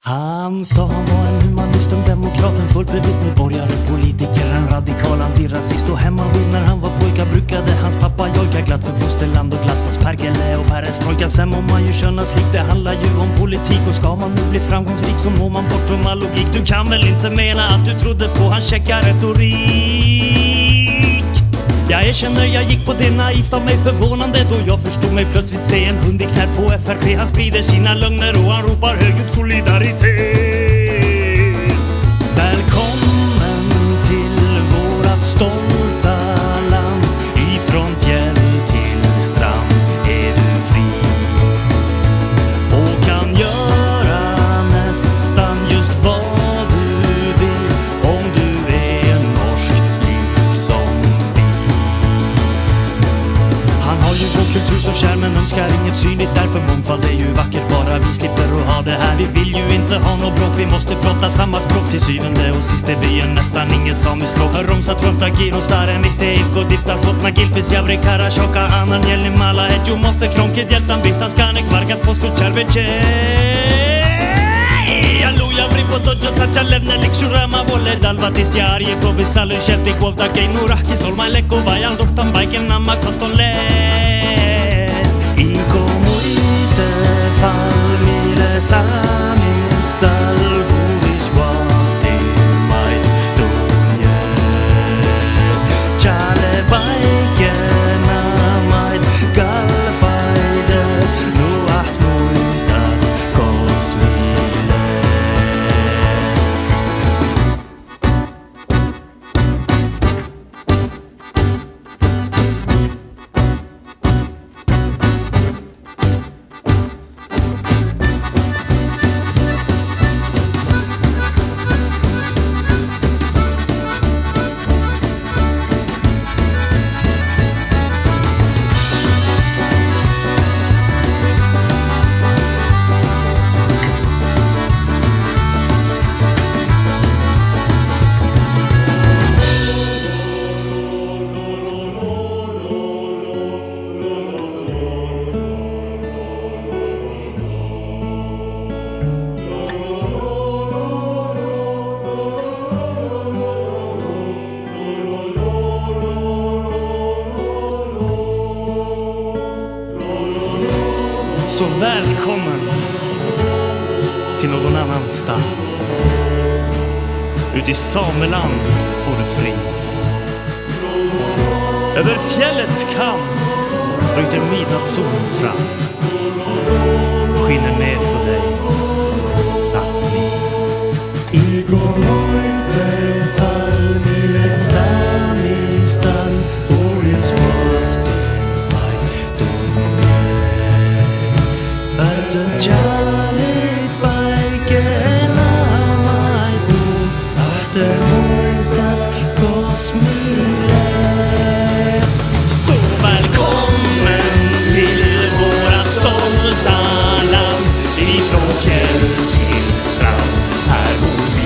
Han sa han var en humanist, en demokrat, en fullt bevisst medborgare, politiker, en radikal antirasist. Och hemma vid när han var pojka brukade hans pappa jojka glatt för fosterland och glasnost, perkele och perestrojka. Sen må man ju könas likt, det handlar ju om politik. Och ska man nu bli framgångsrik så må man bortom all logik. Du kan väl inte mena att du trodde på hans käcka retorik? Jag erkänner, jag gick på det naivt av mig förvånande då jag förstod mig plötsligt se en hund i knät på FRP. Han sprider sina lögner och han ropar högljutt solidaritet. Välkommen till vårat stolta land. Ifrån fjäll till strand är du fri och kan göra nästan just vad du vill om du är norsk liksom vi. Han har ju vår kultur så kär men önskar inget synligt, därför mångfald är ju vackert bara vi slipper att ha det här. Vi vill ju inte ha något bråk, vi måste prata samma språk. Till syvende och sist är vi nästan ingen samisk språk. Romsa trunta giron staren vikte ilko diftas votna gilpis javri karashoka anan jelni mala edju moffe kronkit hjältan biftas kanek vargat foskut červeče. Allu javri po dojo sacha levne likshurama vole dalvatis jarje ko visalu sheti kovda gei murahki solma leko vajan dohtan baiken namma koston le. Iko muite falmile samistal buvis wahti mai dunye chale baiken amait galpaide nu aht muitat kosmile. Så välkommen till någon annanstans. Ut i Sameland får du fri. Över fjällets kam bryter midnattssolen fram. Skiner ned på dig, Sápmi. Igår mojte falmile samistan orjets mörkt inmajt dunne. Värten kärligt baiken amajt nu ahte mojtat kosmile. Så välkommen till vårat stolta land. Ifrån fjäll till strand, här bor vi.